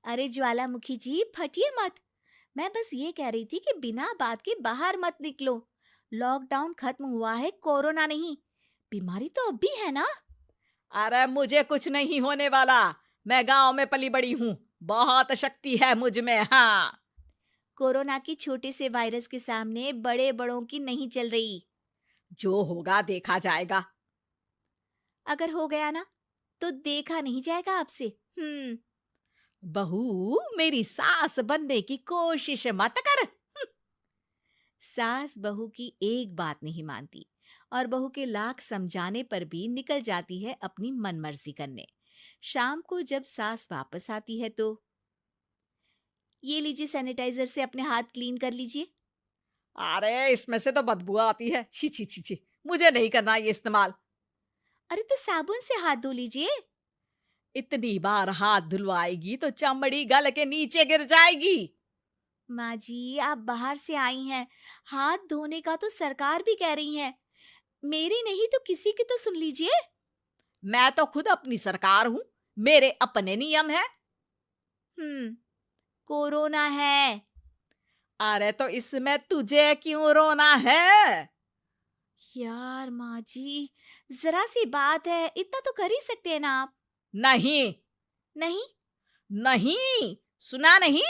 अरे ज्वालामुखी जी, फटिए मत। मैं बस ये कह रही थी कि बिना बात के बाहर मत निकलो। लॉकडाउन खत्म हुआ है, कोरोना नहीं। बीमारी तो अब भी है ना। अरे मुझे कुछ नहीं होने वाला। मैं गांव में पली बड़ी हूँ। बहुत शक्ति है मुझ में। हाँ। कोरोना की छोटे से वायरस के सामने बड़े बड़ों की नहीं चल रही। जो होगा देखा जाएगा। अगर हो गया ना, तो देखा नहीं जाएगा आपसे। हम्म। बहू, मेरी सास बनने की कोशिश मत कर। सास बहू की एक बात नहीं मानती और बहू के लाख समझाने पर भी निकल जाती है अपनी मनमर्जी करने। शाम को जब सास वापस आती है तो, ये लीजिए सैनिटाइजर से अपने हाथ क्लीन कर लीजिए। अरे इसमें से तो बदबू आती है। छी छी छी छी। मुझे नहीं करना ये इस्तेमाल। अरे तो साबुन से हाथ धो लीजिए। इतनी बार हाथ धुलवाएगी तो चमड़ी गल के नीचे गिर जाएगी। माँ जी, आप बाहर से आई हैं, हाथ धोने का तो सरकार भी कह रही है। मेरी नहीं तो किसी की तो सुन लीजिए। मैं तो खुद अपनी सरकार हूँ। मेरे अपने नियम है। हम्म। कोरोना है। अरे तो इसमें तुझे क्यों रोना है? यार माँ जी, जरा सी बात है, इतना तो कर ही सकते हैं ना आप। नहीं। नहीं। नहीं। सुना नहीं?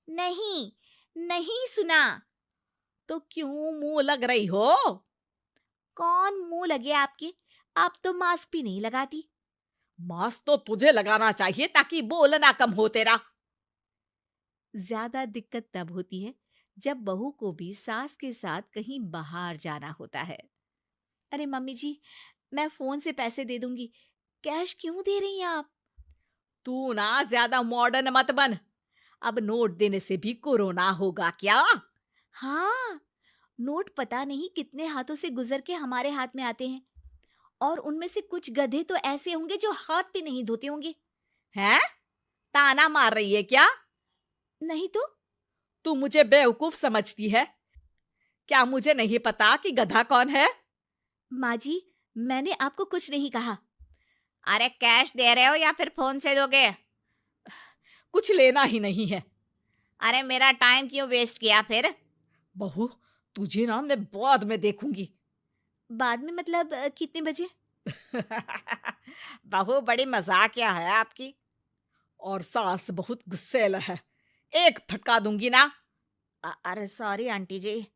नहीं। नहीं सुना। तो क्यों मुंह लग रही हो? कौन मुंह लगे आपके? आप तो मास्क भी नहीं लगाती। मास्क तो तुझे लगाना चाहिए ताकि बोलना कम हो तेरा। ज्यादा दिक्कत तब होती है जब बहू को भी सास के साथ कहीं बाहर जाना होता है। अरे मम्मी जी, मैं फोन से पैसे दे दूंगी। कैश क्यों दे रही हैं आप? तू ना ज्यादा मॉडर्न मत बन। अब नोट देने से भी कोरोना होगा क्या? हाँ, नोट पता नहीं कितने हाथों से गुजर के हमारे हाथ में आते हैं, और उनमें से कुछ गधे तो ऐसे होंगे जो हाथ भी नहीं धोते होंगे। हैं? ताना मार रही है क्या? नहीं तो। तू मुझे बेवकूफ समझती है? क्या मुझे नहीं पता कि गधा कौन है? माँ जी, मैंने आपको कुछ नहीं कहा। अरे कैश दे रहे हो या फिर फोन से दोगे? कुछ लेना ही नहीं है। अरे मेरा टाइम क्यों वेस्ट किया फिर? बहू, तुझे ना मैं बाद में देखूंगी। बाद में मतलब कितने बजे? बहू बड़ी मजाकिया है आपकी। और सास बहुत गुस्सेल है। एक फटका दूंगी ना। अरे सॉरी आंटी जी।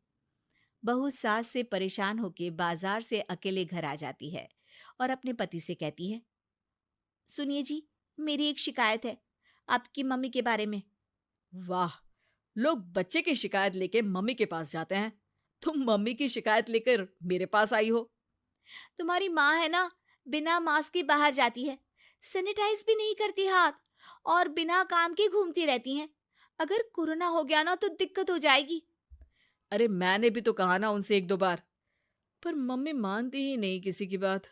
बहू सास से परेशान होके बाजार से अकेले घर आ जाती है और अपने पति से कहती है, सुनिए जी, मेरी एक शिकायत है आपकी मम्मी के बारे में। वाह, लोग बच्चे की शिकायत लेके मम्मी के पास जाते हैं। तुम मम्मी की शिकायत लेकर मेरे पास आई हो। तुम्हारी माँ है ना, बिना मास्क के बाहर जाती है, सैनिटाइज भी नहीं करती हाथ, और बिना काम के घूमती रहती हैं। अगर कोरोना हो गया ना तो दिक्कत हो जाएगी। अरे मैंने भी तो कहा ना उनसे एक दो बार, पर मम्मी मानती ही नहीं किसी की बात।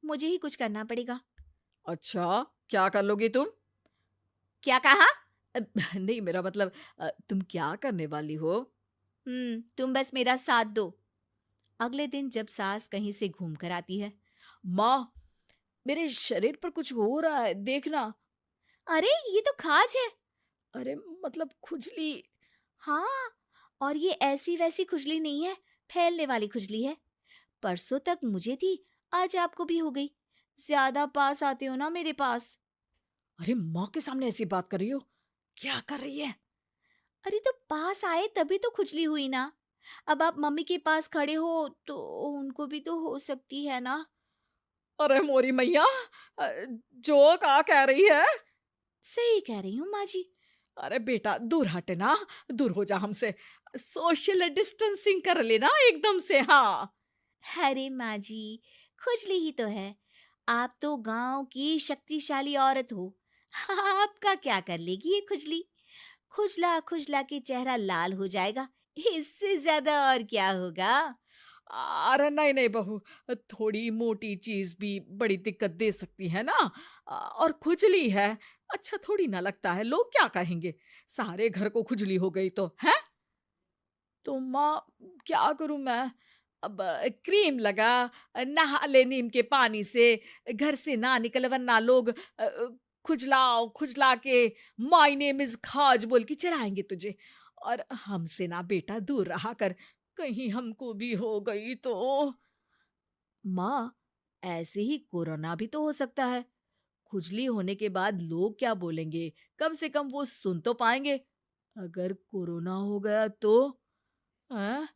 मुझे ही कुछ करना पड़ेगा। अच्छा, क्या कर लोगी तुम? क्या कहा? नहीं, मेरा मतलब तुम क्या करने वाली हो? तुम बस मेरा साथ दो। अगले दिन जब सास कहीं से घूम कर आती है, माँ, मेरे शरीर पर कुछ हो रहा है, देखना। अरे ये तो खाज है। अरे मतलब खुजली। हाँ, और ये ऐसी वैसी खुजली नहीं है, फैलने वाली खुजली है। परसों तक मुझे थी, आज आपको भी हो गई। ज्यादा पास आते हो ना मेरे पास। अरे माँ के सामने ऐसी बात कर रही हो? क्या कर रही है? अरे तो पास आए तभी तो खुजली हुई ना। अब आप मम्मी के पास खड़े हो तो उनको भी तो हो सकती है ना। अरे मोरी मैया, जो का कह रही है? सही कह रही हूँ माँ जी। अरे बेटा दूर हटे ना। दूर हो जा हमसे। सोशल डिस्टेंसिंग कर लेना एकदम से। हाँ। अरे माँ जी, खुजली ही तो है। आप तो गांव की शक्तिशाली औरत हो। आपका क्या कर लेगी ये खुजली? खुजला खुजला के चेहरा लाल हो जाएगा, इससे ज्यादा और क्या होगा? अरे नहीं नहीं बहू, थोड़ी मोटी चीज भी बड़ी दिक्कत दे सकती है ना। और खुजली है, अच्छा थोड़ी ना लगता है। लोग क्या कहेंगे? सारे घर को खुजली हो गई तो है। तो माँ, क्या करूं मैं? अब क्रीम लगा, नहा ले नीम के पानी से, घर से ना निकल वरना लोग खुजलाओ खुजला के माय नेम इज खाज बोल के चढ़ाएंगे तुझे। और हमसे ना बेटा दूर रहा कर, कहीं हमको भी हो गई तो। माँ, ऐसे ही कोरोना भी तो हो सकता है। खुजली होने के बाद लोग क्या बोलेंगे, कम से कम वो सुन तो पाएंगे। अगर कोरोना हो गया तो? हाँ,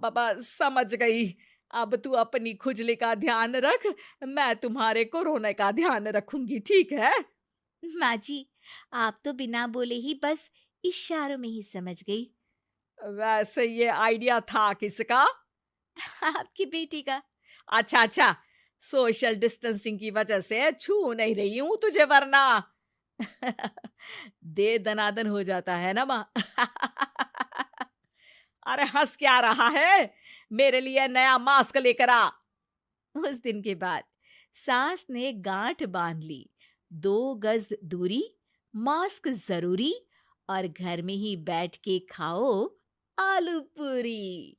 बाबा समझ गई। अब तू अपनी खुजली का ध्यान रख, मैं तुम्हारे कोरोना का ध्यान रखूंगी, ठीक है? माँ जी, आप तो बिना बोले ही बस इशारों में ही समझ गई। वैसे ये आइडिया था किसका? आपकी बेटी का। अच्छा अच्छा, सोशल डिस्टेंसिंग की वजह से छू नहीं रही हूं तुझे वरना। दे दनादन हो जाता है ना माँ। अरे हंस क्या रहा है? मेरे लिए नया मास्क लेकर आ। उस दिन के बाद सास ने गांठ बांध ली। 2 गज दूरी, मास्क जरूरी, और घर में ही बैठ के खाओ आलू पूरी।